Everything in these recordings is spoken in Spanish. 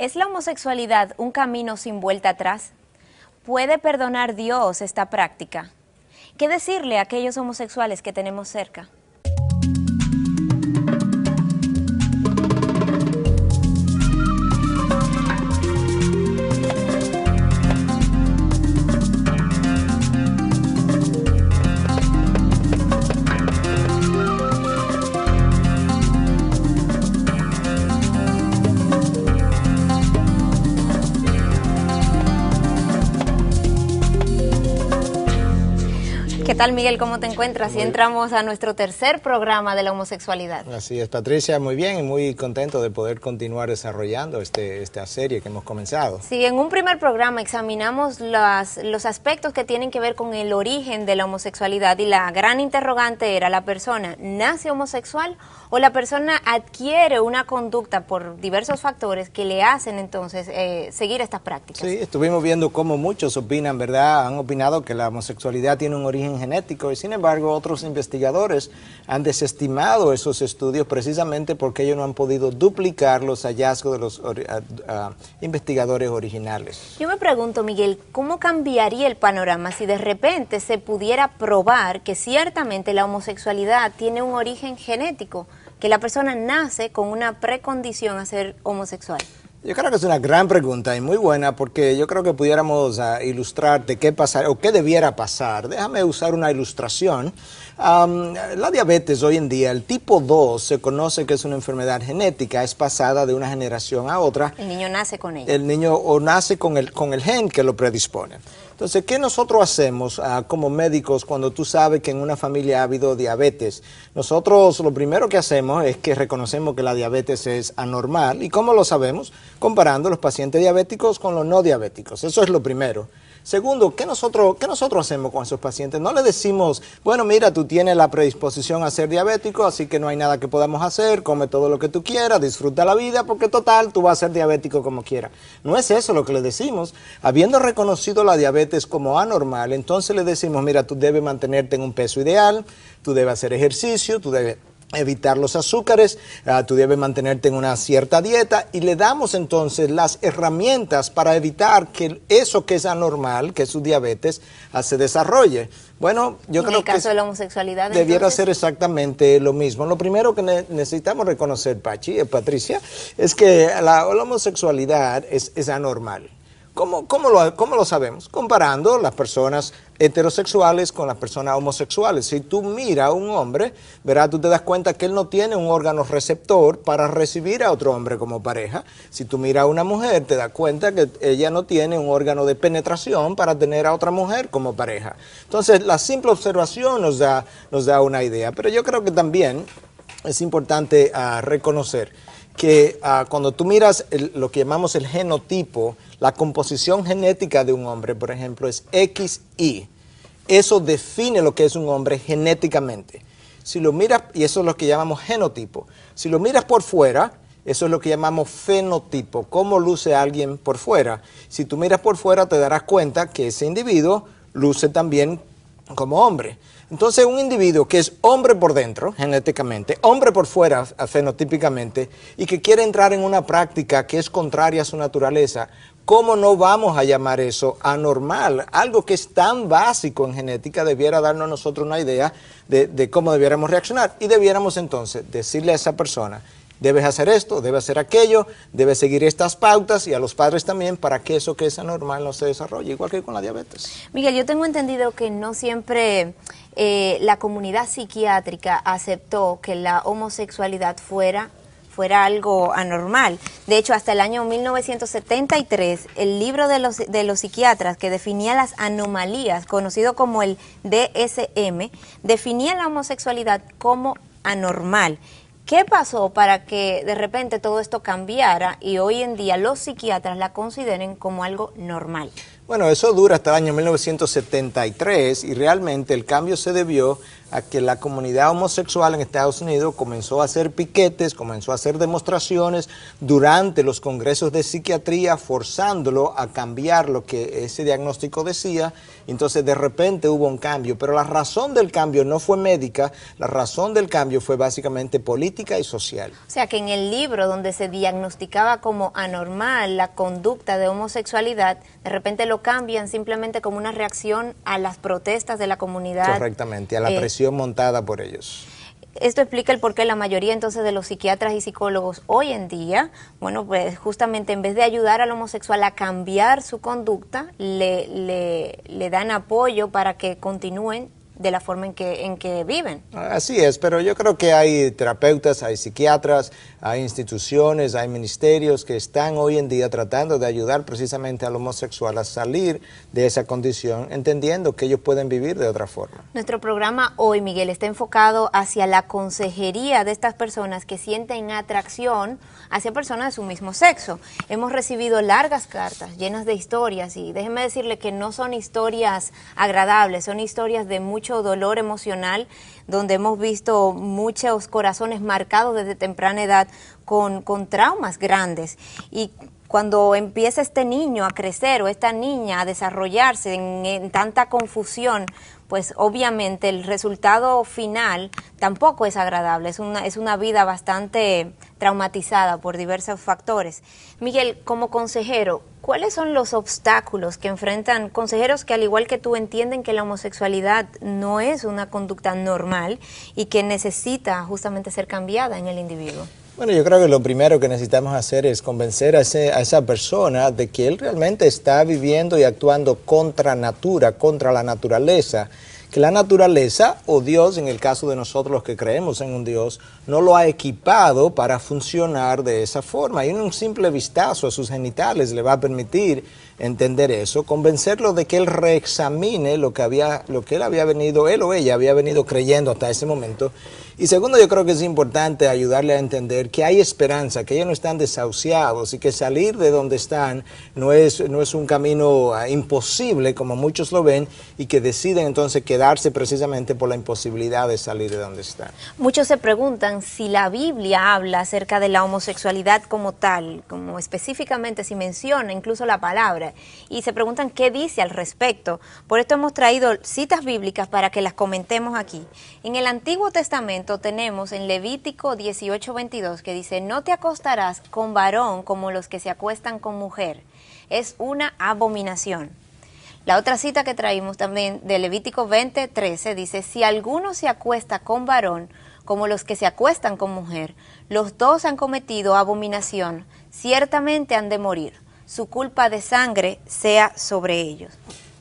¿Es la homosexualidad un camino sin vuelta atrás? ¿Puede perdonar Dios esta práctica? ¿Qué decirle a aquellos homosexuales que tenemos cerca? ¿Qué tal, Miguel? ¿Cómo te encuentras? Y entramos a nuestro tercer programa de la homosexualidad. Así es, Patricia, muy bien y muy contento de poder continuar desarrollando esta serie que hemos comenzado. Sí, en un primer programa examinamos los aspectos que tienen que ver con el origen de la homosexualidad y la gran interrogante era, ¿la persona nace homosexual o la persona adquiere una conducta por diversos factores que le hacen entonces seguir estas prácticas? Sí, estuvimos viendo cómo muchos opinan, ¿verdad? Han opinado que la homosexualidad tiene un origen genético y sin embargo otros investigadores han desestimado esos estudios precisamente porque ellos no han podido duplicar los hallazgos de los investigadores originales. Yo me pregunto, Miguel, ¿cómo cambiaría el panorama si de repente se pudiera probar que ciertamente la homosexualidad tiene un origen genético, que la persona nace con una precondición a ser homosexual? Yo creo que es una gran pregunta y muy buena porque yo creo que pudiéramos ilustrarte qué pasar o qué debiera pasar. Déjame usar una ilustración. La diabetes hoy en día, el tipo 2, se conoce que es una enfermedad genética, es pasada de una generación a otra. El niño nace con ella. El niño o nace con el gen que lo predispone. Entonces, ¿qué nosotros hacemos como médicos cuando tú sabes que en una familia ha habido diabetes? Nosotros lo primero que hacemos es que reconocemos que la diabetes es anormal. ¿Y cómo lo sabemos? Comparando los pacientes diabéticos con los no diabéticos. Eso es lo primero. Segundo, ¿qué nosotros hacemos con esos pacientes? No le decimos, bueno, mira, tú tienes la predisposición a ser diabético, así que no hay nada que podamos hacer, come todo lo que tú quieras, disfruta la vida, porque total, tú vas a ser diabético como quieras. No es eso lo que le decimos. Habiendo reconocido la diabetes como anormal, entonces le decimos, mira, tú debes mantenerte en un peso ideal, tú debes hacer ejercicio, tú debes evitar los azúcares, tú debes mantenerte en una cierta dieta y le damos entonces las herramientas para evitar que eso que es anormal, que es su diabetes, se desarrolle. Bueno, yo creo que en el caso de la homosexualidad debiera ser exactamente lo mismo. Lo primero que necesitamos reconocer, Patricia, es que la homosexualidad es anormal. ¿Cómo lo sabemos? Comparando las personas heterosexuales con las personas homosexuales. Si tú miras a un hombre, verás, tú te das cuenta que él no tiene un órgano receptor para recibir a otro hombre como pareja. Si tú miras a una mujer, te das cuenta que ella no tiene un órgano de penetración para tener a otra mujer como pareja. Entonces, la simple observación nos da una idea. Pero yo creo que también es importante reconocer que cuando tú miras lo que llamamos el genotipo, la composición genética de un hombre, por ejemplo, es XY. Eso define lo que es un hombre genéticamente. Si lo miras, y eso es lo que llamamos genotipo. Si lo miras por fuera, eso es lo que llamamos fenotipo, cómo luce alguien por fuera. Si tú miras por fuera, te darás cuenta que ese individuo luce también como hombre. Entonces, un individuo que es hombre por dentro, genéticamente, hombre por fuera, fenotípicamente, y que quiere entrar en una práctica que es contraria a su naturaleza, ¿cómo no vamos a llamar eso anormal? Algo que es tan básico en genética debiera darnos a nosotros una idea de cómo debiéramos reaccionar. Y debiéramos entonces decirle a esa persona, debes hacer esto, debes hacer aquello, debes seguir estas pautas y a los padres también para que eso que es anormal no se desarrolle, igual que con la diabetes. Miguel, yo tengo entendido que no siempre la comunidad psiquiátrica aceptó que la homosexualidad fuera algo anormal. De hecho, hasta el año 1973, el libro de los psiquiatras que definía las anomalías, conocido como el DSM, definía la homosexualidad como anormal. ¿Qué pasó para que de repente todo esto cambiara y hoy en día los psiquiatras la consideren como algo normal? Bueno, eso dura hasta el año 1973 y realmente el cambio se debió a que la comunidad homosexual en Estados Unidos comenzó a hacer piquetes, comenzó a hacer demostraciones durante los congresos de psiquiatría, forzándolo a cambiar lo que ese diagnóstico decía. Entonces de repente hubo un cambio, pero la razón del cambio no fue médica, la razón del cambio fue básicamente política y social. O sea que en el libro donde se diagnosticaba como anormal la conducta de homosexualidad, de repente lo cambian simplemente como una reacción a las protestas de la comunidad. Correctamente, a la presión montada por ellos. Esto explica el por qué la mayoría entonces de los psiquiatras y psicólogos hoy en día, bueno, pues justamente en vez de ayudar al homosexual a cambiar su conducta, le dan apoyo para que continúen de la forma en que viven. Así es, pero yo creo que hay terapeutas, hay psiquiatras, hay instituciones, hay ministerios que están hoy en día tratando de ayudar precisamente al homosexual a salir de esa condición, entendiendo que ellos pueden vivir de otra forma. Nuestro programa hoy, Miguel, está enfocado hacia la consejería de estas personas que sienten atracción hacia personas de su mismo sexo. Hemos recibido largas cartas llenas de historias y déjenme decirle que no son historias agradables, son historias de mucho dolor emocional, donde hemos visto muchos corazones marcados desde temprana edad con traumas grandes. Y cuando empieza este niño a crecer o esta niña a desarrollarse en tanta confusión, pues obviamente el resultado final tampoco es agradable, es una vida bastante traumatizada por diversos factores. Miguel, como consejero, ¿cuáles son los obstáculos que enfrentan consejeros que al igual que tú entienden que la homosexualidad no es una conducta normal y que necesita justamente ser cambiada en el individuo? Bueno, yo creo que lo primero que necesitamos hacer es convencer a esa persona de que él realmente está viviendo y actuando contra natura, contra la naturaleza, que la naturaleza o Dios, en el caso de nosotros los que creemos en un Dios, no lo ha equipado para funcionar de esa forma. Y un simple vistazo a sus genitales le va a permitir entender eso, convencerlo de que él reexamine lo que él había venido, él o ella había venido creyendo hasta ese momento. Y segundo, yo creo que es importante ayudarle a entender que hay esperanza, que ellos no están desahuciados y que salir de donde están no es un camino imposible como muchos lo ven y que deciden entonces quedarse precisamente por la imposibilidad de salir de donde están. Muchos se preguntan si la Biblia habla acerca de la homosexualidad como tal, como específicamente si menciona incluso la palabra, y se preguntan qué dice al respecto. Por esto hemos traído citas bíblicas para que las comentemos aquí. En el Antiguo Testamento tenemos en Levítico 18:22 que dice: no te acostarás con varón como los que se acuestan con mujer, es una abominación. La otra cita que traímos también de Levítico 20:13 dice: si alguno se acuesta con varón como los que se acuestan con mujer, los dos han cometido abominación, ciertamente han de morir, su culpa de sangre sea sobre ellos.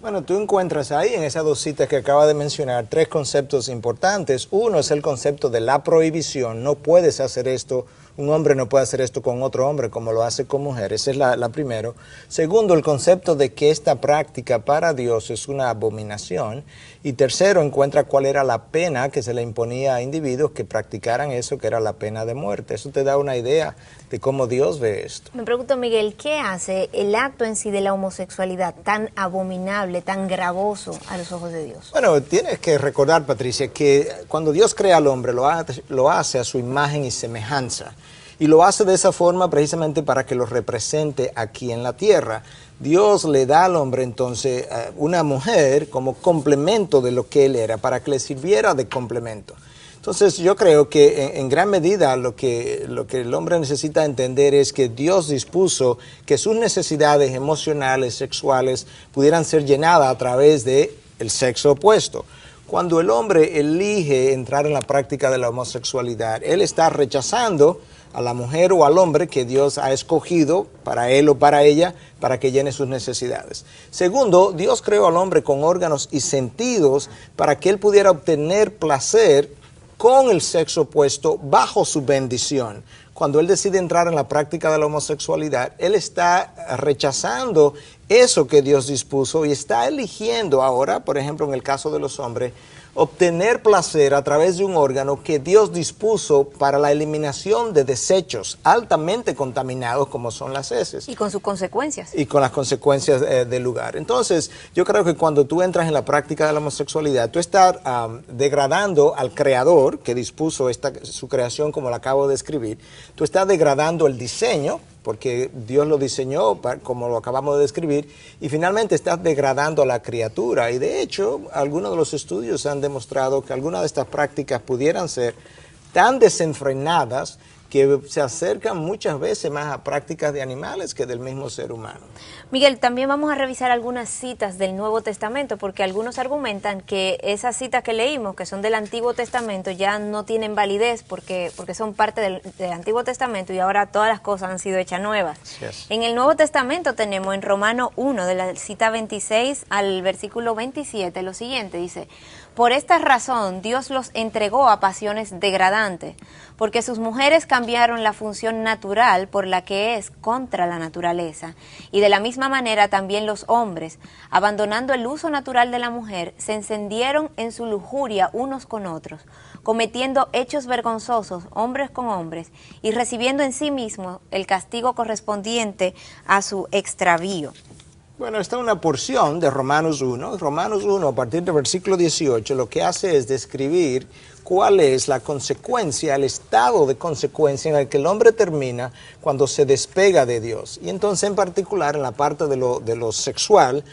Bueno, tú encuentras ahí en esas dos citas que acaba de mencionar tres conceptos importantes. Uno es el concepto de la prohibición. No puedes hacer esto, un hombre no puede hacer esto con otro hombre como lo hace con mujer. Esa es la primero. Segundo, el concepto de que esta práctica para Dios es una abominación. Y tercero, encuentra cuál era la pena que se le imponía a individuos que practicaran eso, que era la pena de muerte. Eso te da una idea de cómo Dios ve esto. Me pregunto, Miguel, ¿qué hace el acto en sí de la homosexualidad tan abominable, tan gravoso a los ojos de Dios? Bueno, tienes que recordar, Patricia, que cuando Dios crea al hombre, lo hace a su imagen y semejanza. Y lo hace de esa forma precisamente para que lo represente aquí en la tierra. Dios le da al hombre entonces una mujer como complemento de lo que él era, para que le sirviera de complemento. Entonces yo creo que en gran medida lo que el hombre necesita entender es que Dios dispuso que sus necesidades emocionales, sexuales, pudieran ser llenadas a través del sexo opuesto. Cuando el hombre elige entrar en la práctica de la homosexualidad, él está rechazando a la mujer o al hombre que Dios ha escogido para él o para ella, para que llene sus necesidades. Segundo, Dios creó al hombre con órganos y sentidos para que él pudiera obtener placer con el sexo opuesto bajo su bendición. Cuando él decide entrar en la práctica de la homosexualidad, él está rechazando eso que Dios dispuso y está eligiendo ahora, por ejemplo, en el caso de los hombres, obtener placer a través de un órgano que Dios dispuso para la eliminación de desechos altamente contaminados como son las heces. Y con sus consecuencias. Y con las consecuencias del lugar. Entonces, yo creo que cuando tú entras en la práctica de la homosexualidad, tú estás degradando al creador que dispuso su creación como la acabo de describir. Tú estás degradando el diseño, porque Dios lo diseñó como lo acabamos de describir, y finalmente estás degradando a la criatura. Y de hecho, algunos de los estudios han demostrado que algunas de estas prácticas pudieran ser tan desenfrenadas que se acercan muchas veces más a prácticas de animales que del mismo ser humano. Miguel, también vamos a revisar algunas citas del Nuevo Testamento, porque algunos argumentan que esas citas que leímos, que son del Antiguo Testamento, ya no tienen validez porque son parte del Antiguo Testamento y ahora todas las cosas han sido hechas nuevas. Yes. En el Nuevo Testamento tenemos en Romano 1, de la cita 26 al versículo 27, lo siguiente, dice: por esta razón Dios los entregó a pasiones degradantes, porque sus mujeres cambiaron la función natural por la que es contra la naturaleza. Y de la misma manera también los hombres, abandonando el uso natural de la mujer, se encendieron en su lujuria unos con otros, cometiendo hechos vergonzosos hombres con hombres y recibiendo en sí mismos el castigo correspondiente a su extravío. Bueno, esta es una porción de Romanos 1. Romanos 1, a partir del versículo 18, lo que hace es describir cuál es la consecuencia, el estado de consecuencia en el que el hombre termina cuando se despega de Dios. Y entonces, en particular, en la parte de lo sexual,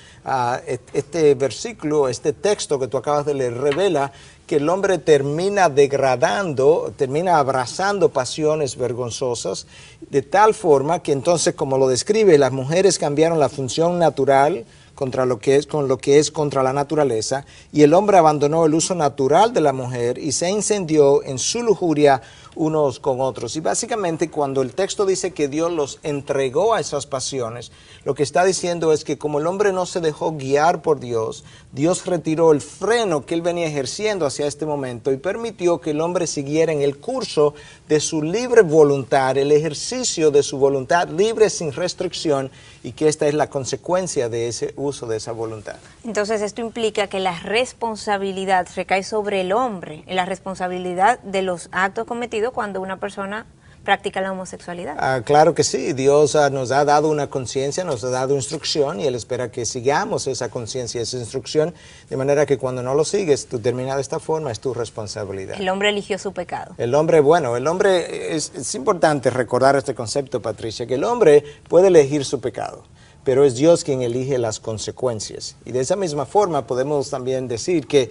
este versículo, este texto que tú acabas de leer, revela que el hombre termina degradando, termina abrazando pasiones vergonzosas, de tal forma que entonces, como lo describe, las mujeres cambiaron la función natural con lo que es contra la naturaleza, y el hombre abandonó el uso natural de la mujer y se incendió en su lujuria unos con otros. Y básicamente cuando el texto dice que Dios los entregó a esas pasiones, lo que está diciendo es que como el hombre no se dejó guiar por Dios, Dios retiró el freno que él venía ejerciendo hacia este momento y permitió que el hombre siguiera en el curso de su libre voluntad, el ejercicio de su voluntad libre sin restricción, y que esta es la consecuencia de ese uso de esa voluntad. Entonces esto implica que la responsabilidad recae sobre el hombre, la responsabilidad de los actos cometidos cuando una persona practica la homosexualidad. Claro que sí, Dios nos ha dado una conciencia, nos ha dado instrucción y Él espera que sigamos esa conciencia, esa instrucción, de manera que cuando no lo sigues, tú terminas de esta forma, es tu responsabilidad. El hombre eligió su pecado. El hombre, es importante recordar este concepto, Patricia, que el hombre puede elegir su pecado, pero es Dios quien elige las consecuencias. Y de esa misma forma podemos también decir que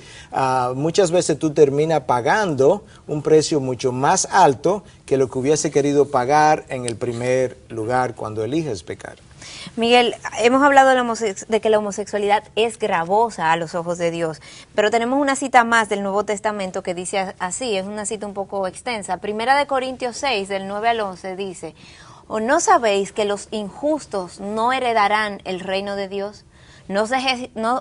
muchas veces tú terminas pagando un precio mucho más alto que lo que hubiese querido pagar en el primer lugar cuando eliges pecar. Miguel, hemos hablado de que la homosexualidad es gravosa a los ojos de Dios, pero tenemos una cita más del Nuevo Testamento que dice así, es una cita un poco extensa. Primera de Corintios 6, del 9 al 11, dice: ¿o no sabéis que los injustos no heredarán el reino de Dios? No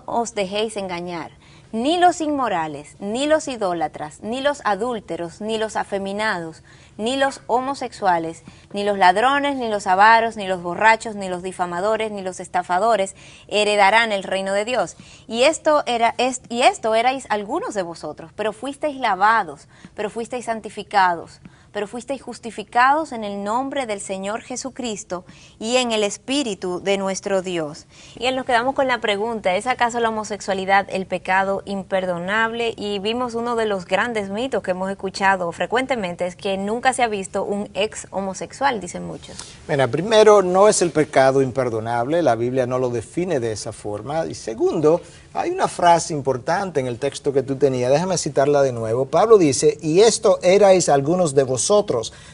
os dejéis engañar. Ni los inmorales, ni los idólatras, ni los adúlteros, ni los afeminados, ni los homosexuales, ni los ladrones, ni los avaros, ni los borrachos, ni los difamadores, ni los estafadores heredarán el reino de Dios. Y esto erais algunos de vosotros, pero fuisteis lavados, pero fuisteis santificados, pero fuisteis justificados en el nombre del Señor Jesucristo y en el Espíritu de nuestro Dios. Y nos quedamos con la pregunta: ¿es acaso la homosexualidad el pecado imperdonable? Y vimos uno de los grandes mitos que hemos escuchado frecuentemente, es que nunca se ha visto un ex homosexual, dicen muchos. Mira, primero, no es el pecado imperdonable, la Biblia no lo define de esa forma. Y segundo, hay una frase importante en el texto que tú tenías, déjame citarla de nuevo. Pablo dice: y esto erais algunos de vosotros,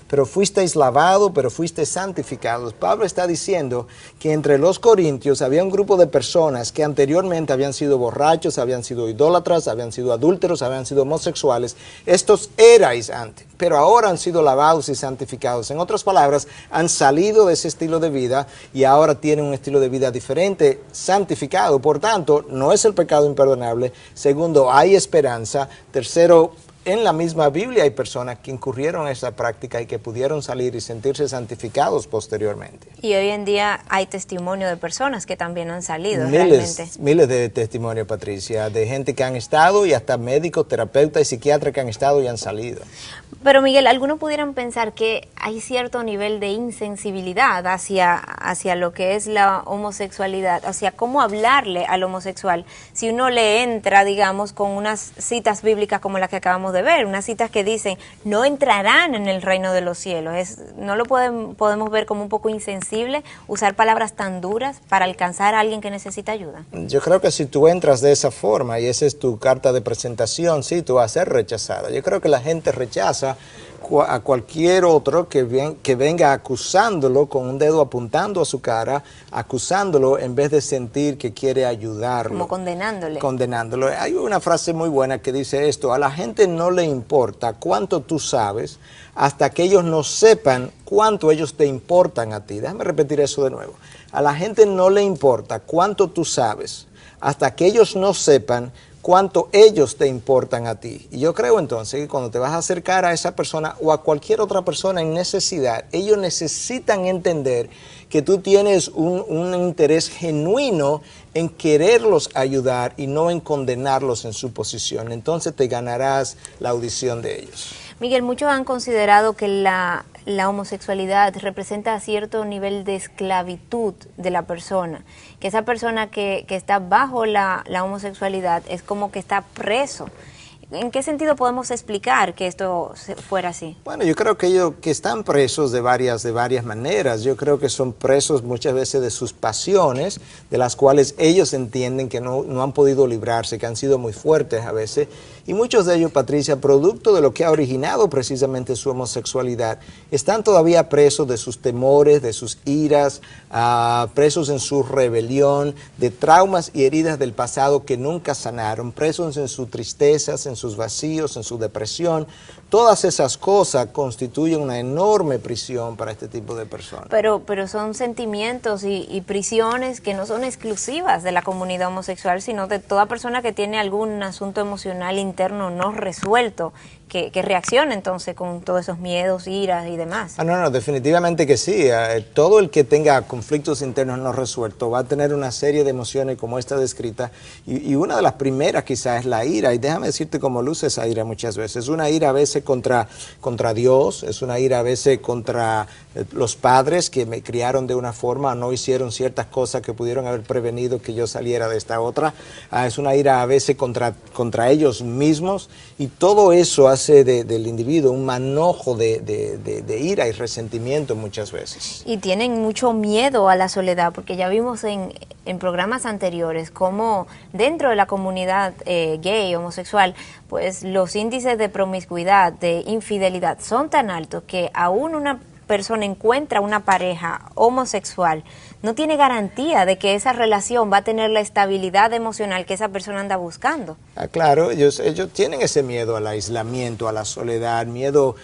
pero fuisteis lavados, pero fuisteis santificados. Pablo está diciendo que entre los corintios había un grupo de personas que anteriormente habían sido borrachos, habían sido idólatras, habían sido adúlteros, habían sido homosexuales. Estos erais antes, pero ahora han sido lavados y santificados. En otras palabras, han salido de ese estilo de vida y ahora tienen un estilo de vida diferente, santificado. Por tanto, no es el pecado imperdonable. Segundo, hay esperanza. Tercero, en la misma Biblia hay personas que incurrieron en esa práctica y que pudieron salir y sentirse santificados posteriormente. Y hoy en día hay testimonio de personas que también han salido realmente. Miles de testimonios, Patricia, de gente que han estado y hasta médicos, terapeutas y psiquiatras que han estado y han salido. Pero Miguel, algunos pudieran pensar que hay cierto nivel de insensibilidad hacia lo que es la homosexualidad, hacia cómo hablarle al homosexual, si uno le entra, digamos, con unas citas bíblicas como las que acabamos de ver, unas citas que dicen, no entrarán en el reino de los cielos. No lo podemos ver como un poco insensible, usar palabras tan duras para alcanzar a alguien que necesita ayuda. Yo creo que si tú entras de esa forma y esa es tu carta de presentación, sí, tú vas a ser rechazada. Yo creo que la gente rechaza a cualquier otro que venga acusándolo con un dedo apuntando a su cara, acusándolo en vez de sentir que quiere ayudarlo. Como condenándole. Condenándolo. Hay una frase muy buena que dice esto: a la gente no le importa cuánto tú sabes hasta que ellos no sepan cuánto ellos te importan a ti. Déjame repetir eso de nuevo. A la gente no le importa cuánto tú sabes hasta que ellos no sepan cuánto ellos te importan a ti. Y yo creo entonces que cuando te vas a acercar a esa persona o a cualquier otra persona en necesidad, ellos necesitan entender que tú tienes un interés genuino en quererlos ayudar y no en condenarlos en su posición. Entonces te ganarás la audición de ellos. Miguel, muchos han considerado que la homosexualidad representa cierto nivel de esclavitud de la persona, que esa persona que está bajo la homosexualidad es como que está preso. ¿En qué sentido podemos explicar que esto fuera así? Bueno, yo creo que ellos que están presos de varias maneras. Yo creo que son presos muchas veces de sus pasiones, de las cuales ellos entienden que no han podido librarse, que han sido muy fuertes a veces. Y muchos de ellos, Patricia, producto de lo que ha originado precisamente su homosexualidad, están todavía presos de sus temores, de sus iras, presos en su rebelión, de traumas y heridas del pasado que nunca sanaron, presos en sus tristezas, en sus vacíos, en su depresión. Todas esas cosas constituyen una enorme prisión para este tipo de personas. Pero son sentimientos y prisiones que no son exclusivas de la comunidad homosexual, sino de toda persona que tiene algún asunto emocional interno no resuelto, que reacciona entonces con todos esos miedos, iras y demás. No, definitivamente que sí. Todo el que tenga conflictos internos no resueltos va a tener una serie de emociones como esta descrita, y una de las primeras quizás es la ira, y déjame decirte cómo luce esa ira muchas veces. Es una ira a veces contra Dios, es una ira a veces contra los padres que me criaron de una forma, no hicieron ciertas cosas que pudieron haber prevenido que yo saliera de esta otra. Es una ira a veces contra ellos mismos, y todo eso hace del individuo un manojo de ira y resentimiento muchas veces. Y tienen mucho miedo a la soledad, porque ya vimos en programas anteriores cómo dentro de la comunidad gay, homosexual, pues los índices de promiscuidad, de infidelidad son tan altos que aún una persona encuentra una pareja homosexual, no tiene garantía de que esa relación va a tener la estabilidad emocional que esa persona anda buscando. Claro, ellos tienen ese miedo al aislamiento, a la soledad, miedo,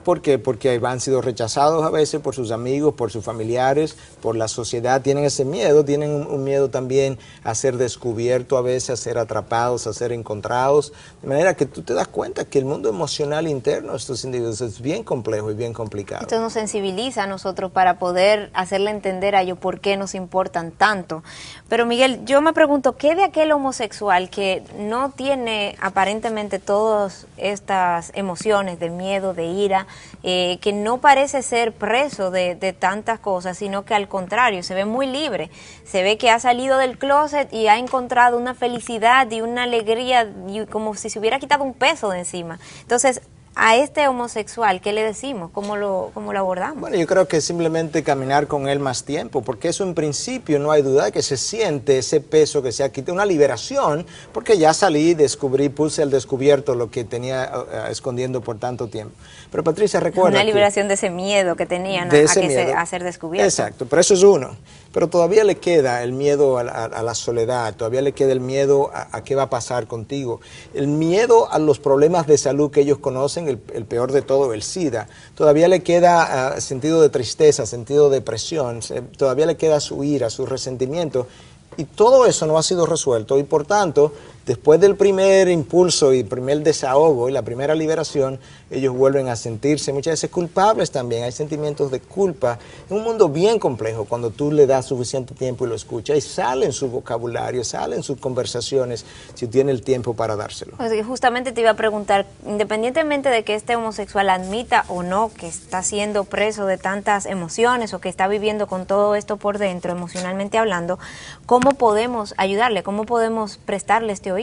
¿por qué? Porque han sido rechazados a veces por sus amigos, por sus familiares, por la sociedad. Tienen ese miedo, tienen un miedo también a ser descubierto a veces, a ser atrapados, a ser encontrados. De manera que tú te das cuenta que el mundo emocional interno de estos individuos es bien complejo y bien complicado. Esto nos sensibiliza a nosotros para poder hacerle entender a ellos por qué nos importan tanto. Pero Miguel, yo me pregunto, ¿qué de aquel homosexual que no tiene aparentemente todas estas emociones de miedo, de ira, que no parece ser preso de tantas cosas, sino que al contrario, se ve muy libre, se ve que ha salido del closet y ha encontrado una felicidad y una alegría, y como si se hubiera quitado un peso de encima? Entonces, a este homosexual, ¿qué le decimos? ¿Cómo lo abordamos? Bueno, yo creo que simplemente caminar con él más tiempo, porque eso en principio no hay duda que se siente ese peso que se ha quitado, una liberación, porque ya salí, descubrí, puse al descubierto lo que tenía escondiendo por tanto tiempo. Pero Patricia, recuerda una liberación de ese miedo que tenían a ser descubierto. Exacto, pero eso es uno. Pero todavía le queda el miedo a la soledad, todavía le queda el miedo a qué va a pasar contigo, el miedo a los problemas de salud que ellos conocen, el peor de todo, el SIDA. Todavía le queda sentido de tristeza, sentido de depresión, todavía le queda su ira, su resentimiento, y todo eso no ha sido resuelto, y por tanto después del primer impulso y primer desahogo y la primera liberación, ellos vuelven a sentirse muchas veces culpables también. Hay sentimientos de culpa. Es un mundo bien complejo cuando tú le das suficiente tiempo y lo escuchas, y sale en su vocabulario, sale en sus conversaciones, si tiene el tiempo para dárselo. Pues justamente te iba a preguntar, independientemente de que este homosexual admita o no que está siendo preso de tantas emociones o que está viviendo con todo esto por dentro, emocionalmente hablando, ¿cómo podemos ayudarle? ¿Cómo podemos prestarle este oído?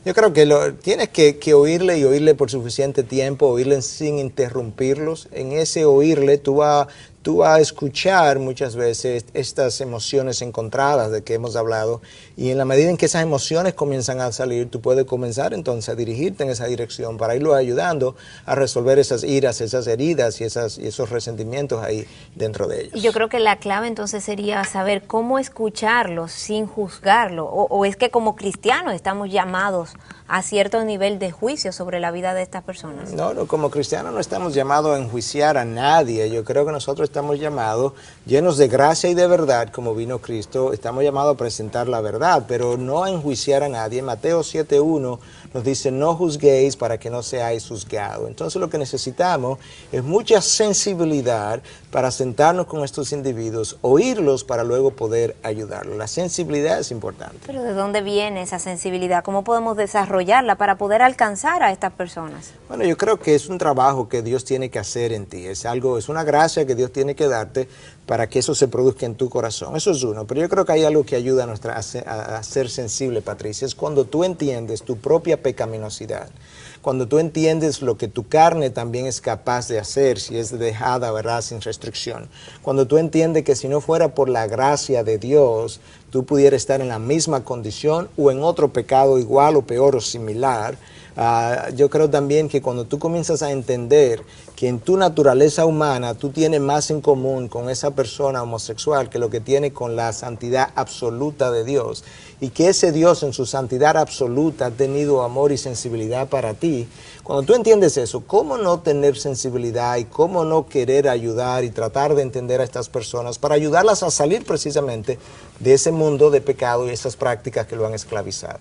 Yo creo que tienes que oírle, y oírle por suficiente tiempo, oírle sin interrumpirlos. En ese oírle tú vas a escuchar muchas veces estas emociones encontradas de que hemos hablado, y en la medida en que esas emociones comienzan a salir, tú puedes comenzar entonces a dirigirte en esa dirección para irlo ayudando a resolver esas iras, esas heridas y esos resentimientos ahí dentro de ellos. Y yo creo que la clave entonces sería saber cómo escucharlo sin juzgarlo, o es que como cristianos estamos llamados a cierto nivel de juicio sobre la vida de estas personas. No, como cristianos no estamos llamados a enjuiciar a nadie. Yo creo que nosotros estamos llamados, llenos de gracia y de verdad, como vino Cristo, estamos llamados a presentar la verdad, pero no a enjuiciar a nadie. Mateo 7:1 nos dice: no juzguéis para que no seáis juzgados. Entonces lo que necesitamos es mucha sensibilidad para sentarnos con estos individuos, oírlos para luego poder ayudarlos. La sensibilidad es importante. Pero ¿de dónde viene esa sensibilidad? ¿Cómo podemos desarrollarla para poder alcanzar a estas personas? Bueno, yo creo que es un trabajo que Dios tiene que hacer en ti. Es una gracia que Dios tiene que darte para que eso se produzca en tu corazón. Eso es uno. Pero yo creo que hay algo que ayuda a ser sensible, Patricia. Es cuando tú entiendes tu propia pecaminosidad. Cuando tú entiendes lo que tu carne también es capaz de hacer si es dejada, ¿verdad?, sin restricción. Cuando tú entiendes que si no fuera por la gracia de Dios, tú pudieras estar en la misma condición o en otro pecado igual o peor o similar. Yo creo también que cuando tú comienzas a entender que en tu naturaleza humana tú tienes más en común con esa persona homosexual que lo que tiene con la santidad absoluta de Dios, y que ese Dios en su santidad absoluta ha tenido amor y sensibilidad para ti, cuando tú entiendes eso, ¿cómo no tener sensibilidad y cómo no querer ayudar y tratar de entender a estas personas para ayudarlas a salir precisamente de ese mundo de pecado y esas prácticas que lo han esclavizado?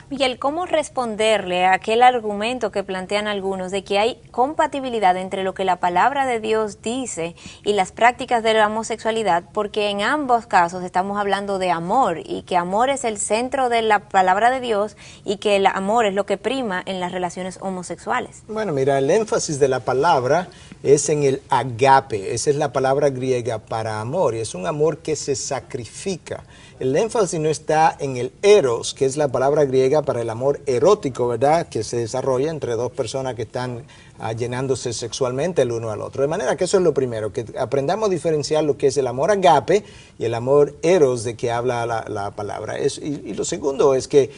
Miguel, ¿cómo responderle a aquel argumento que plantean algunos de que hay compatibilidad entre lo que la palabra de Dios dice y las prácticas de la homosexualidad? Porque en ambos casos estamos hablando de amor, y que amor es el centro de la palabra de Dios, y que el amor es lo que prima en las relaciones homosexuales. Bueno, mira, el énfasis de la palabra es en el agape. Esa es la palabra griega para amor, y es un amor que se sacrifica. El énfasis no está en el eros, que es la palabra griega para el amor erótico, ¿verdad?, que se desarrolla entre dos personas que están llenándose sexualmente el uno al otro. De manera que eso es lo primero, que aprendamos a diferenciar lo que es el amor agape y el amor eros de que habla la palabra. Y lo segundo es que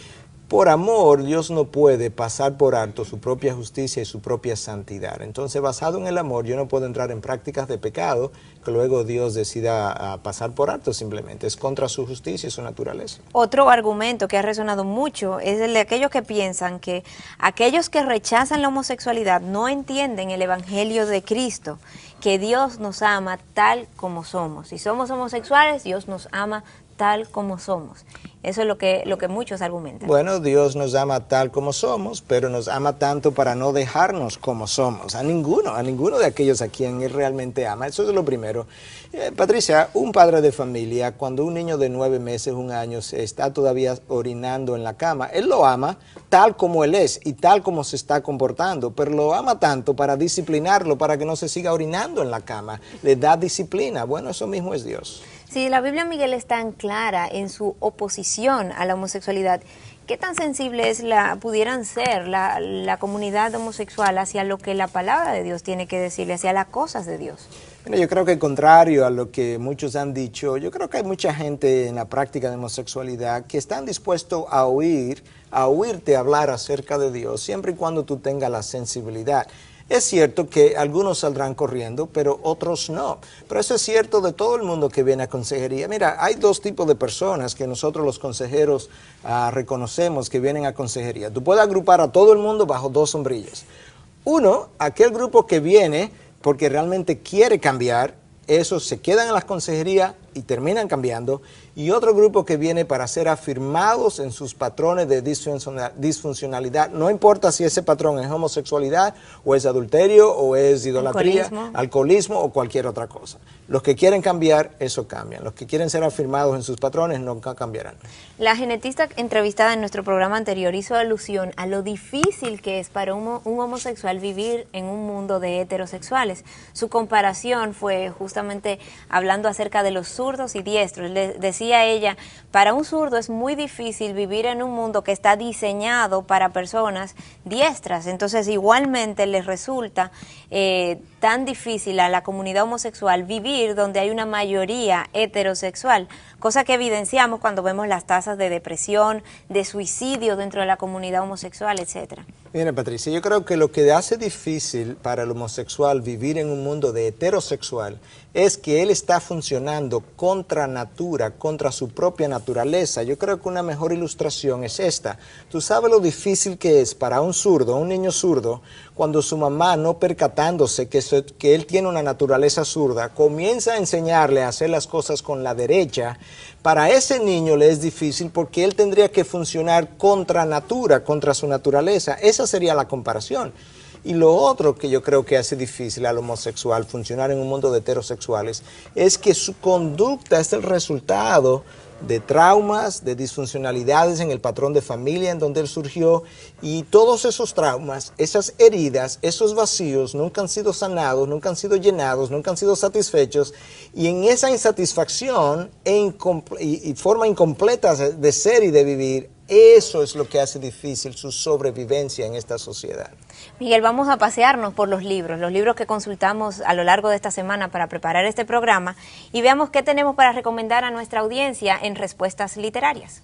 por amor, Dios no puede pasar por alto su propia justicia y su propia santidad. Entonces, basado en el amor, yo no puedo entrar en prácticas de pecado que luego Dios decida pasar por alto simplemente. Es contra su justicia y su naturaleza. Otro argumento que ha resonado mucho es el de aquellos que piensan que aquellos que rechazan la homosexualidad no entienden el evangelio de Cristo, que Dios nos ama tal como somos. Si somos homosexuales, Dios nos ama tal como somos. Eso es lo que muchos argumentan. Bueno, Dios nos ama tal como somos, pero nos ama tanto para no dejarnos como somos. A ninguno de aquellos a quien Él realmente ama. Eso es lo primero. Patricia, un padre de familia, cuando un niño de 9 meses, 1 año, se está todavía orinando en la cama, él lo ama tal como él es y tal como se está comportando, pero lo ama tanto para disciplinarlo, para que no se siga orinando en la cama. Le da disciplina. Bueno, eso mismo es Dios. Si la Biblia, Miguel, es tan clara en su oposición a la homosexualidad, ¿qué tan sensible pudieran ser la comunidad homosexual hacia lo que la palabra de Dios tiene que decirle, hacia las cosas de Dios? Bueno, yo creo que contrario a lo que muchos han dicho, yo creo que hay mucha gente en la práctica de homosexualidad que están dispuestos a oírte hablar acerca de Dios, siempre y cuando tú tengas la sensibilidad. Es cierto que algunos saldrán corriendo, pero otros no. Pero eso es cierto de todo el mundo que viene a consejería. Mira, hay 2 tipos de personas que nosotros los consejeros reconocemos que vienen a consejería. Tú puedes agrupar a todo el mundo bajo 2 sombrillas. Uno, aquel grupo que viene porque realmente quiere cambiar, esos se quedan en las consejerías y terminan cambiando, y otro grupo que viene para ser afirmados en sus patrones de disfuncionalidad, no importa si ese patrón es homosexualidad, o es adulterio, o es idolatría, alcoholismo o cualquier otra cosa. Los que quieren cambiar, eso cambian. Los que quieren ser afirmados en sus patrones, nunca cambiarán. La genetista entrevistada en nuestro programa anterior hizo alusión a lo difícil que es para un homosexual vivir en un mundo de heterosexuales. Su comparación fue justamente hablando acerca de los zurdos y diestros. Decía ella, para un zurdo es muy difícil vivir en un mundo que está diseñado para personas diestras. Entonces, igualmente les resulta tan difícil a la comunidad homosexual vivir donde hay una mayoría heterosexual, cosa que evidenciamos cuando vemos las tasas de depresión, de suicidio dentro de la comunidad homosexual, etcétera. Mira, Patricia, yo creo que lo que hace difícil para el homosexual vivir en un mundo de heterosexual es que él está funcionando contra natura, contra su propia naturaleza. Yo creo que una mejor ilustración es esta. Tú sabes lo difícil que es para un zurdo, un niño zurdo, cuando su mamá, no percatándose que él tiene una naturaleza zurda, comienza a enseñarle a hacer las cosas con la derecha. Para ese niño le es difícil porque él tendría que funcionar contra natura, contra su naturaleza. Esa sería la comparación. Y lo otro que yo creo que hace difícil al homosexual funcionar en un mundo de heterosexuales es que su conducta es el resultado de traumas, de disfuncionalidades en el patrón de familia en donde él surgió, y todos esos traumas, esas heridas, esos vacíos nunca han sido sanados, nunca han sido llenados, nunca han sido satisfechos, y en esa insatisfacción y forma incompleta de ser y de vivir, eso es lo que hace difícil su sobrevivencia en esta sociedad. Miguel, vamos a pasearnos por los libros que consultamos a lo largo de esta semana para preparar este programa, y veamos qué tenemos para recomendar a nuestra audiencia en Respuestas Literarias.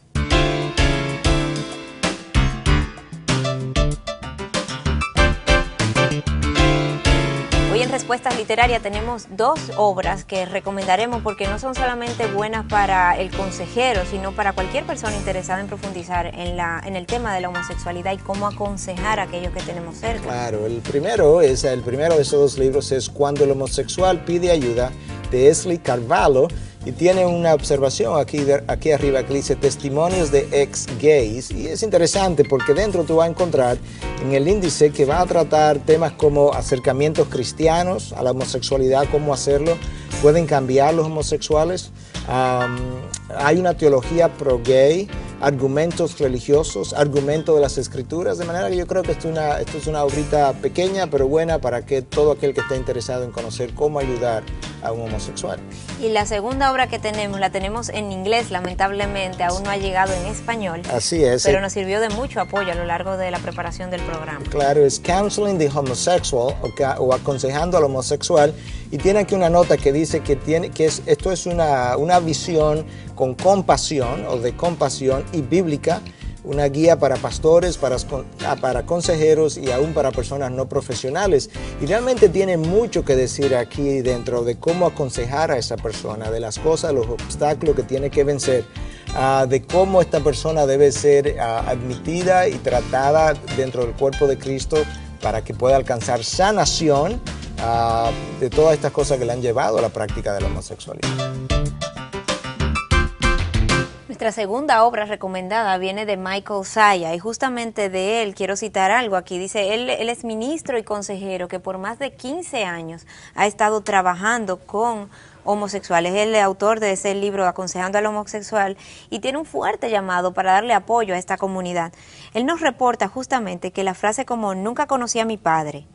Hoy en Respuestas Literarias tenemos dos obras que recomendaremos porque no son solamente buenas para el consejero, sino para cualquier persona interesada en profundizar en el tema de la homosexualidad y cómo aconsejar a aquellos que tenemos cerca. Claro, el primero de esos dos libros es Cuando el homosexual pide ayuda, de Esli Carvalho, y tiene una observación aquí arriba que dice testimonios de ex-gays, y es interesante porque dentro tú vas a encontrar en el índice que va a tratar temas como acercamientos cristianos a la homosexualidad, cómo hacerlo, pueden cambiar los homosexuales, hay una teología pro-gay, argumentos religiosos, argumentos de las escrituras, de manera que yo creo que esto es una obrita pequeña pero buena para que todo aquel que esté interesado en conocer cómo ayudar a un homosexual. Y la segunda obra que la tenemos en inglés, lamentablemente aún no ha llegado en español. Así es. Pero nos sirvió de mucho apoyo a lo largo de la preparación del programa. Claro, es Counseling the Homosexual, o aconsejando al homosexual, y tiene aquí una nota que dice que esto es una visión con compasión o de compasión y bíblica, una guía para pastores, para consejeros y aún para personas no profesionales. Y realmente tiene mucho que decir aquí dentro de cómo aconsejar a esa persona, de las cosas, los obstáculos que tiene que vencer, de cómo esta persona debe ser admitida y tratada dentro del cuerpo de Cristo para que pueda alcanzar sanación de todas estas cosas que le han llevado a la práctica de la homosexualidad. Nuestra segunda obra recomendada viene de Michael Saya, y justamente de él quiero citar algo aquí. Dice, él es ministro y consejero que por más de 15 años ha estado trabajando con homosexuales. Es el autor de ese libro Aconsejando al Homosexual y tiene un fuerte llamado para darle apoyo a esta comunidad. Él nos reporta justamente que la frase como nunca conocí a mi padre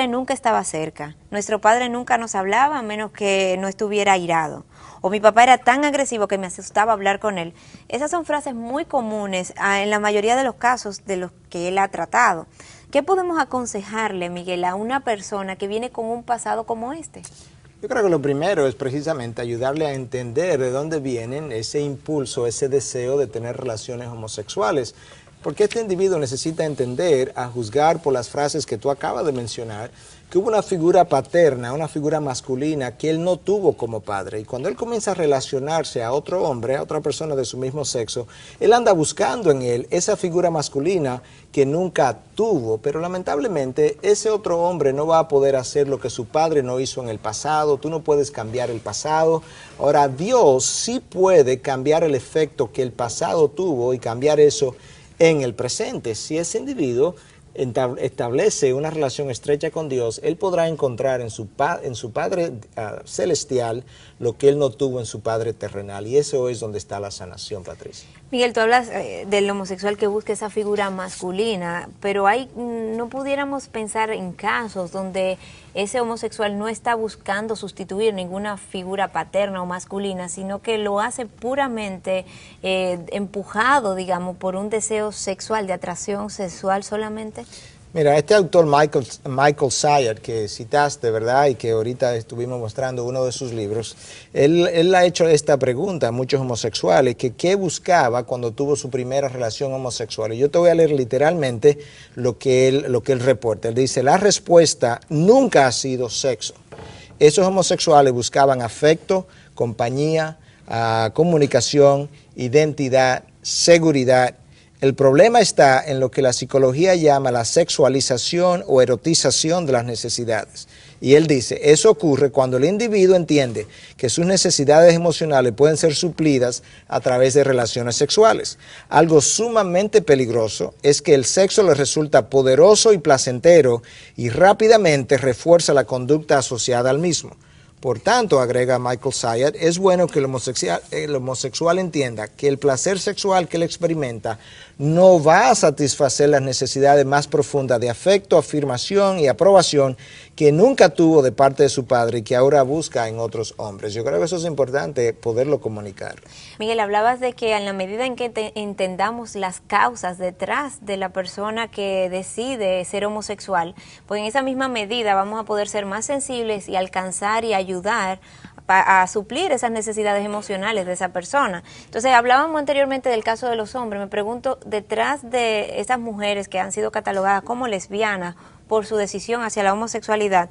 nunca estaba cerca, nuestro padre nunca nos hablaba a menos que no estuviera airado, o mi papá era tan agresivo que me asustaba hablar con él. Esas son frases muy comunes en la mayoría de los casos de los que él ha tratado. ¿Qué podemos aconsejarle, Miguel, a una persona que viene con un pasado como este? Yo creo que lo primero es precisamente ayudarle a entender de dónde vienen ese impulso, ese deseo de tener relaciones homosexuales. Porque este individuo necesita entender, a juzgar por las frases que tú acabas de mencionar, que hubo una figura paterna, una figura masculina que él no tuvo como padre. Y cuando él comienza a relacionarse a otro hombre, a otra persona de su mismo sexo, él anda buscando en él esa figura masculina que nunca tuvo. Pero lamentablemente ese otro hombre no va a poder hacer lo que su padre no hizo en el pasado. Tú no puedes cambiar el pasado. Ahora, Dios sí puede cambiar el efecto que el pasado tuvo y cambiar eso en el presente. Si ese individuo establece una relación estrecha con Dios, él podrá encontrar en su Padre celestial lo que él no tuvo en su Padre terrenal. Y eso es donde está la sanación, Patricia. Miguel, tú hablas del homosexual que busca esa figura masculina, pero no pudiéramos pensar en casos donde ese homosexual no está buscando sustituir ninguna figura paterna o masculina, sino que lo hace puramente empujado, digamos, por un deseo sexual, de atracción sexual solamente. Mira, este autor Michael Syed, que citaste, ¿verdad? Y que ahorita estuvimos mostrando uno de sus libros, él ha hecho esta pregunta a muchos homosexuales, que qué buscaba cuando tuvo su primera relación homosexual. Y yo te voy a leer literalmente lo que él reporta. Él dice, la respuesta nunca ha sido sexo. Esos homosexuales buscaban afecto, compañía, comunicación, identidad, seguridad. El problema está en lo que la psicología llama la sexualización o erotización de las necesidades. Y él dice, eso ocurre cuando el individuo entiende que sus necesidades emocionales pueden ser suplidas a través de relaciones sexuales. Algo sumamente peligroso es que el sexo le resulta poderoso y placentero y rápidamente refuerza la conducta asociada al mismo. Por tanto, agrega Michael Syed, es bueno que el homosexual entienda que el placer sexual que él experimenta no va a satisfacer las necesidades más profundas de afecto, afirmación y aprobación que nunca tuvo de parte de su padre y que ahora busca en otros hombres. Yo creo que eso es importante poderlo comunicar. Miguel, hablabas de que en la medida en que entendamos las causas detrás de la persona que decide ser homosexual, pues en esa misma medida vamos a poder ser más sensibles y alcanzar y ayudar a suplir esas necesidades emocionales de esa persona. Entonces, hablábamos anteriormente del caso de los hombres. Me pregunto, detrás de esas mujeres que han sido catalogadas como lesbianas por su decisión hacia la homosexualidad,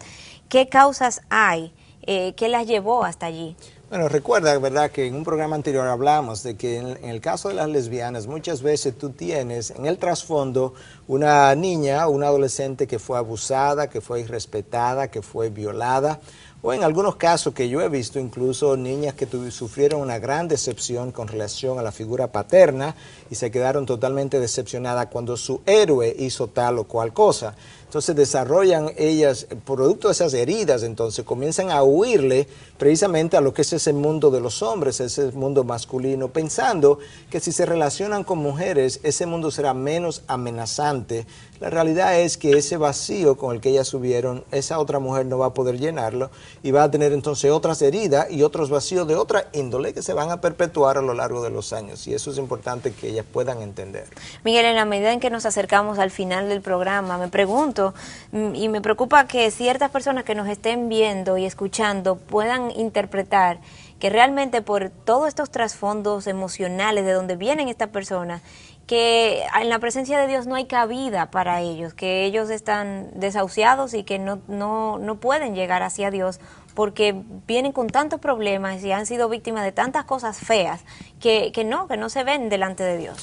¿qué causas hay? ¿Qué las llevó hasta allí? Bueno, recuerda, ¿verdad?, que en un programa anterior hablamos de que en el caso de las lesbianas muchas veces tú tienes en el trasfondo una niña o una adolescente que fue abusada, que fue irrespetada, que fue violada, o en algunos casos que yo he visto incluso niñas que sufrieron una gran decepción con relación a la figura paterna y se quedaron totalmente decepcionadas cuando su héroe hizo tal o cual cosa. Entonces desarrollan ellas, producto de esas heridas, entonces comienzan a huirle precisamente a lo que es ese mundo de los hombres, ese mundo masculino, pensando que si se relacionan con mujeres, ese mundo será menos amenazante. La realidad es que ese vacío con el que ellas subieron, esa otra mujer no va a poder llenarlo y va a tener entonces otras heridas y otros vacíos de otra índole que se van a perpetuar a lo largo de los años. Y eso es importante que ellas puedan entender. Miguel, en la medida en que nos acercamos al final del programa, me pregunto y me preocupa que ciertas personas que nos estén viendo y escuchando puedan interpretar que realmente por todos estos trasfondos emocionales de donde vienen estas personas, que en la presencia de Dios no hay cabida para ellos, que ellos están desahuciados y que no pueden llegar hacia Dios porque vienen con tantos problemas y han sido víctimas de tantas cosas feas que no se ven delante de Dios.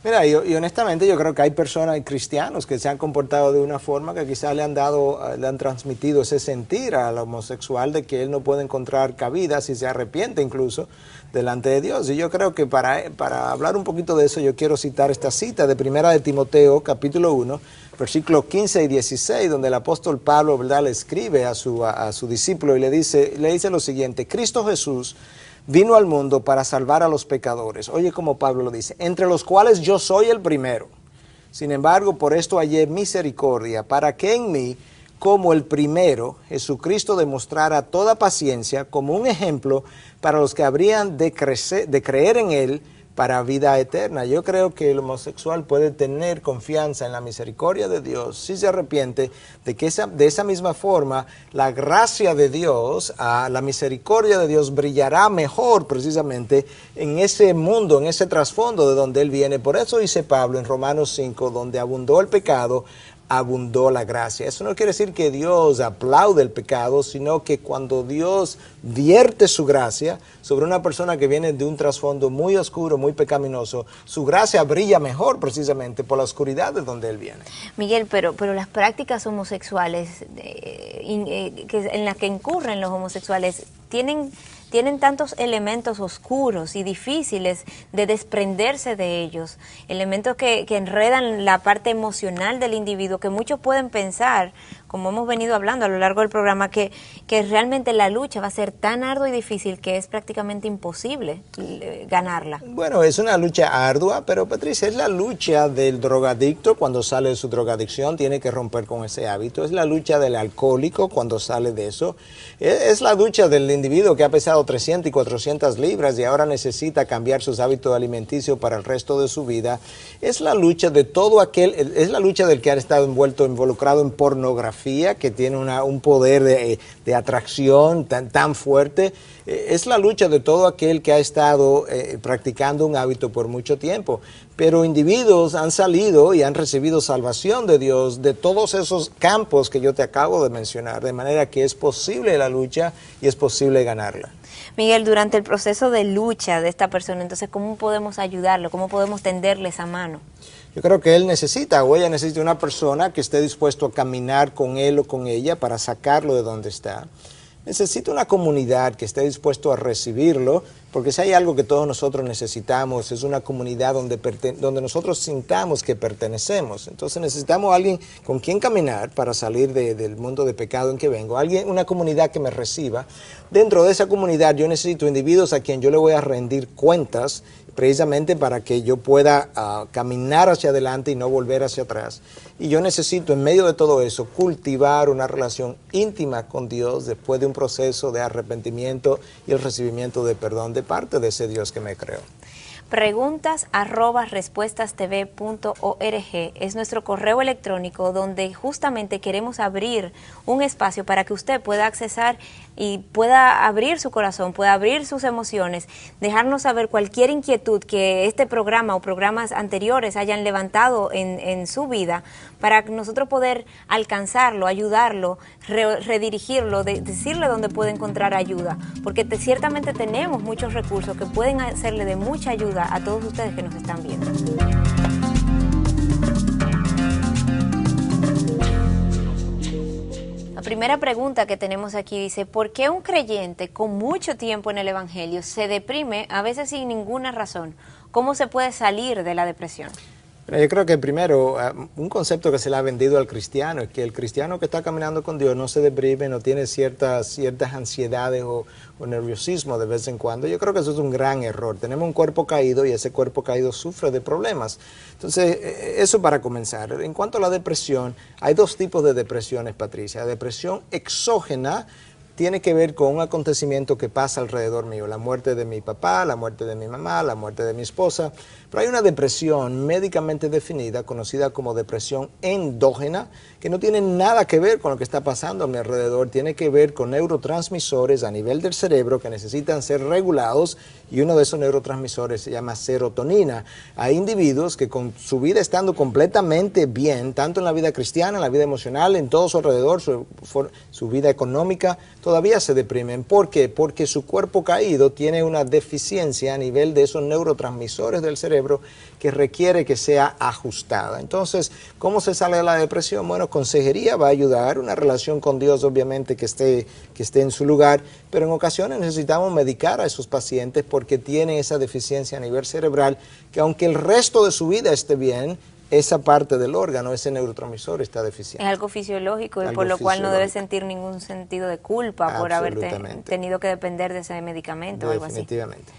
Mira, y honestamente yo creo que hay personas, hay cristianos que se han comportado de una forma que quizás le han transmitido ese sentir al homosexual de que él no puede encontrar cabida si se arrepiente incluso delante de Dios. Y yo creo que para hablar un poquito de eso yo quiero citar esta cita de Primera de Timoteo, capítulo 1, versículos 15 y 16, donde el apóstol Pablo, ¿verdad?, le escribe a su discípulo y le dice lo siguiente: Cristo Jesús vino al mundo para salvar a los pecadores. Oye, como Pablo lo dice, entre los cuales yo soy el primero. Sin embargo, por esto hallé misericordia, para que en mí, como el primero, Jesucristo demostrara toda paciencia como un ejemplo para los que habrían de creer en Él para vida eterna. Yo creo que el homosexual puede tener confianza en la misericordia de Dios si se arrepiente de esa misma forma la gracia de Dios, la misericordia de Dios brillará mejor precisamente en ese mundo, en ese trasfondo de donde él viene. Por eso dice Pablo en Romanos 5, donde abundó el pecado, abundó la gracia. Eso no quiere decir que Dios aplaude el pecado, sino que cuando Dios vierte su gracia sobre una persona que viene de un trasfondo muy oscuro, muy pecaminoso, su gracia brilla mejor precisamente por la oscuridad de donde él viene. Miguel, pero las prácticas homosexuales en las que incurren los homosexuales tienen tantos elementos oscuros y difíciles de desprenderse de ellos, elementos que enredan la parte emocional del individuo, que muchos pueden pensar, como hemos venido hablando a lo largo del programa, que realmente la lucha va a ser tan ardua y difícil que es prácticamente imposible ganarla. Bueno, es una lucha ardua, pero Patricia, es la lucha del drogadicto cuando sale de su drogadicción, tiene que romper con ese hábito, es la lucha del alcohólico cuando sale de eso, es la lucha del individuo que ha pesado 300 y 400 libras y ahora necesita cambiar sus hábitos alimenticios para el resto de su vida, es la lucha de todo aquel, es la lucha del que ha estado involucrado en pornografía, que tiene un poder de atracción tan fuerte, es la lucha de todo aquel que ha estado practicando un hábito por mucho tiempo. Pero individuos han salido y han recibido salvación de Dios de todos esos campos que yo te acabo de mencionar, de manera que es posible la lucha y es posible ganarla. Miguel, durante el proceso de lucha de esta persona, entonces, ¿cómo podemos ayudarlo? ¿Cómo podemos tenderle esa mano? Yo creo que él necesita, o ella necesita una persona que esté dispuesto a caminar con él o con ella para sacarlo de donde está. Necesita una comunidad que esté dispuesto a recibirlo, porque si hay algo que todos nosotros necesitamos, es una comunidad donde nosotros sintamos que pertenecemos. Entonces necesitamos a alguien con quien caminar para salir del mundo de pecado en que vengo, una comunidad que me reciba. Dentro de esa comunidad yo necesito individuos a quien yo le voy a rendir cuentas, precisamente para que yo pueda caminar hacia adelante y no volver hacia atrás. Y yo necesito, en medio de todo eso, cultivar una relación íntima con Dios después de un proceso de arrepentimiento y el recibimiento de perdón de parte de ese Dios que me creó. Preguntas@respuestastv.org es nuestro correo electrónico donde justamente queremos abrir un espacio para que usted pueda accesar y pueda abrir su corazón, pueda abrir sus emociones, dejarnos saber cualquier inquietud que este programa o programas anteriores hayan levantado en su vida, para nosotros poder alcanzarlo, ayudarlo, redirigirlo, decirle dónde puede encontrar ayuda, porque ciertamente tenemos muchos recursos que pueden hacerle de mucha ayuda a todos ustedes que nos están viendo. La primera pregunta que tenemos aquí dice: ¿por qué un creyente con mucho tiempo en el Evangelio se deprime, a veces sin ninguna razón? ¿Cómo se puede salir de la depresión? Yo creo que primero, un concepto que se le ha vendido al cristiano es que el cristiano que está caminando con Dios no se deprime, no tiene ciertas ansiedades o nerviosismo de vez en cuando. Yo creo que eso es un gran error. Tenemos un cuerpo caído y ese cuerpo caído sufre de problemas. Entonces, eso para comenzar. En cuanto a la depresión, hay dos tipos de depresiones, Patricia. La depresión exógena tiene que ver con un acontecimiento que pasa alrededor mío, la muerte de mi papá, la muerte de mi mamá, la muerte de mi esposa, pero hay una depresión médicamente definida, conocida como depresión endógena, que no tiene nada que ver con lo que está pasando a mi alrededor, tiene que ver con neurotransmisores a nivel del cerebro que necesitan ser regulados, y uno de esos neurotransmisores se llama serotonina. Hay individuos que con su vida estando completamente bien, tanto en la vida cristiana, en la vida emocional, en todo su alrededor, su vida económica, todavía se deprimen. ¿Por qué? Porque su cuerpo caído tiene una deficiencia a nivel de esos neurotransmisores del cerebro que requiere que sea ajustada. Entonces, ¿cómo se sale de la depresión? Bueno, consejería va a ayudar, una relación con Dios obviamente que esté en su lugar, pero en ocasiones necesitamos medicar a esos pacientes porque tienen esa deficiencia a nivel cerebral que aunque el resto de su vida esté bien, esa parte del órgano, ese neurotransmisor está deficiente. Es algo fisiológico y por lo cual no debe sentir ningún sentido de culpa por haber tenido que depender de ese medicamento o algo así. Definitivamente.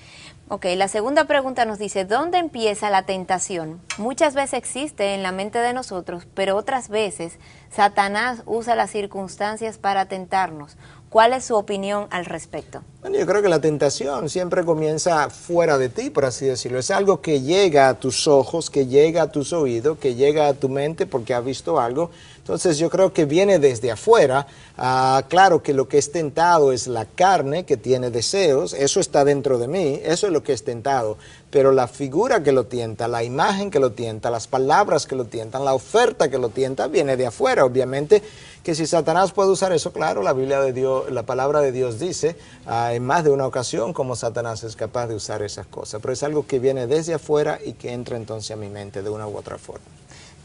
Ok, la segunda pregunta nos dice: ¿dónde empieza la tentación? Muchas veces existe en la mente de nosotros, pero otras veces Satanás usa las circunstancias para tentarnos. ¿Cuál es su opinión al respecto? Bueno, yo creo que la tentación siempre comienza fuera de ti, por así decirlo. Es algo que llega a tus ojos, que llega a tus oídos, que llega a tu mente porque has visto algo. Entonces yo creo que viene desde afuera. Claro que lo que es tentado es la carne que tiene deseos, eso está dentro de mí, eso es lo que es tentado, pero la figura que lo tienta, la imagen que lo tienta, las palabras que lo tientan, la oferta que lo tienta, viene de afuera. Obviamente que si Satanás puede usar eso, claro, la Biblia de Dios, la palabra de Dios dice en más de una ocasión cómo Satanás es capaz de usar esas cosas, pero es algo que viene desde afuera y que entra entonces a mi mente de una u otra forma.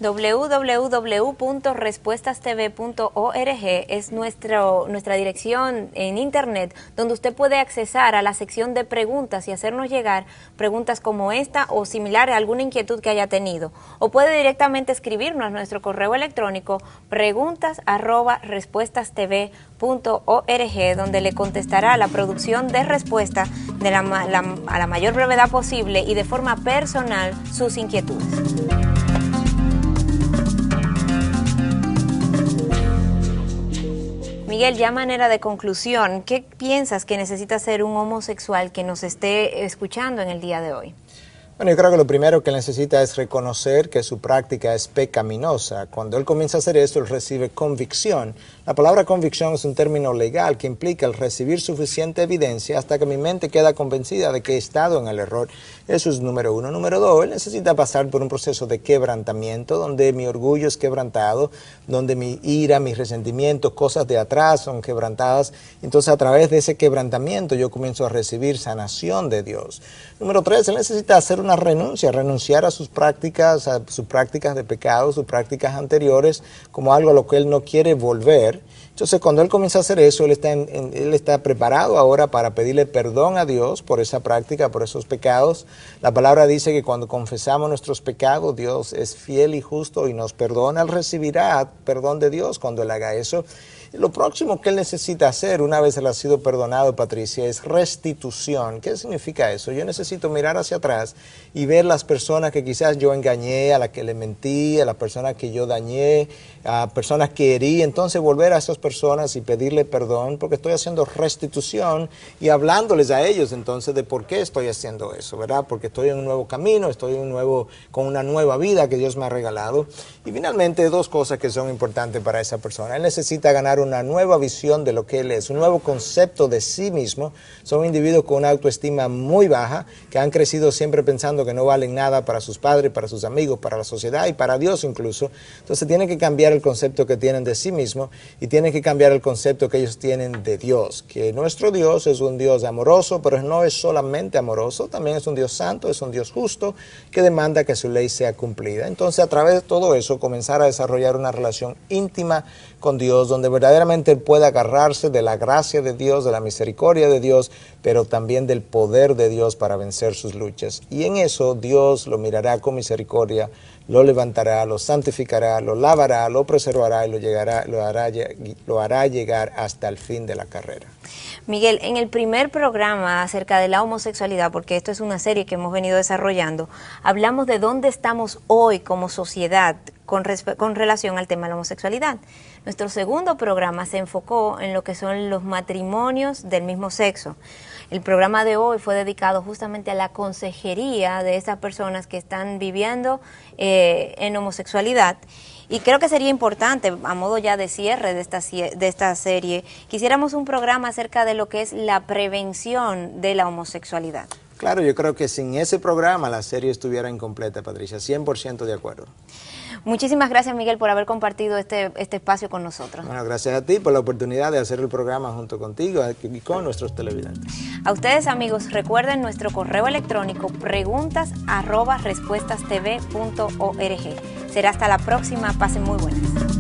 www.respuestastv.org es nuestra dirección en internet, donde usted puede accesar a la sección de preguntas y hacernos llegar preguntas como esta o similar a alguna inquietud que haya tenido. O puede directamente escribirnos a nuestro correo electrónico preguntas@respuestastv.org, donde le contestará la producción de respuesta a la mayor brevedad posible y de forma personal sus inquietudes. Miguel, ya a manera de conclusión, ¿qué piensas que necesita hacer un homosexual que nos esté escuchando en el día de hoy? Bueno, yo creo que lo primero que necesita es reconocer que su práctica es pecaminosa. Cuando él comienza a hacer esto, él recibe convicción. La palabra convicción es un término legal que implica el recibir suficiente evidencia hasta que mi mente queda convencida de que he estado en el error. Eso es número uno. Número dos, él necesita pasar por un proceso de quebrantamiento, donde mi orgullo es quebrantado, donde mi ira, mis resentimientos, cosas de atrás son quebrantadas. Entonces, a través de ese quebrantamiento, yo comienzo a recibir sanación de Dios. Número tres, él necesita hacer una renunciar a sus prácticas de pecado, sus prácticas anteriores, como algo a lo que él no quiere volver. Entonces, cuando él comienza a hacer eso, él está preparado ahora para pedirle perdón a Dios por esa práctica, por esos pecados. La palabra dice que cuando confesamos nuestros pecados, Dios es fiel y justo y nos perdona. Él recibirá perdón de Dios cuando él haga eso. Lo próximo que él necesita hacer, una vez él ha sido perdonado, Patricia, es restitución. ¿Qué significa eso? Yo necesito mirar hacia atrás y ver las personas que quizás yo engañé, a las que le mentí, a las personas que yo dañé, a personas que herí. Entonces volver a esas personas y pedirle perdón, porque estoy haciendo restitución y hablándoles a ellos entonces de por qué estoy haciendo eso, ¿verdad? Porque estoy en un nuevo camino, estoy con una nueva vida que Dios me ha regalado. Y finalmente, dos cosas que son importantes para esa persona. Él necesita ganar una nueva visión de lo que él es, un nuevo concepto de sí mismo. Son individuos con una autoestima muy baja, que han crecido siempre pensando que no valen nada para sus padres, para sus amigos, para la sociedad y para Dios incluso. Entonces tienen que cambiar el concepto que tienen de sí mismo y tienen que cambiar el concepto que ellos tienen de Dios, que nuestro Dios es un Dios amoroso, pero no es solamente amoroso, también es un Dios santo, es un Dios justo, que demanda que su ley sea cumplida. Entonces, a través de todo eso, comenzar a desarrollar una relación íntima con Dios, donde verdaderamente pueda agarrarse de la gracia de Dios, de la misericordia de Dios, pero también del poder de Dios para vencer sus luchas. Y en eso Dios lo mirará con misericordia, lo levantará, lo santificará, lo lavará, lo preservará y lo hará llegar hasta el fin de la carrera. Miguel, en el primer programa acerca de la homosexualidad, porque esto es una serie que hemos venido desarrollando, hablamos de dónde estamos hoy como sociedad con relación al tema de la homosexualidad. Nuestro segundo programa se enfocó en lo que son los matrimonios del mismo sexo. El programa de hoy fue dedicado justamente a la consejería de esas personas que están viviendo en homosexualidad. Y creo que sería importante, a modo ya de cierre de esta serie, quisiéramos un programa acerca de lo que es la prevención de la homosexualidad. Claro, yo creo que sin ese programa la serie estuviera incompleta, Patricia, 100% de acuerdo. Muchísimas gracias, Miguel, por haber compartido este espacio con nosotros. Bueno, gracias a ti por la oportunidad de hacer el programa junto contigo y con nuestros televidentes. A ustedes, amigos, recuerden nuestro correo electrónico preguntas@respuestastv.org. Será hasta la próxima. Pasen muy buenas.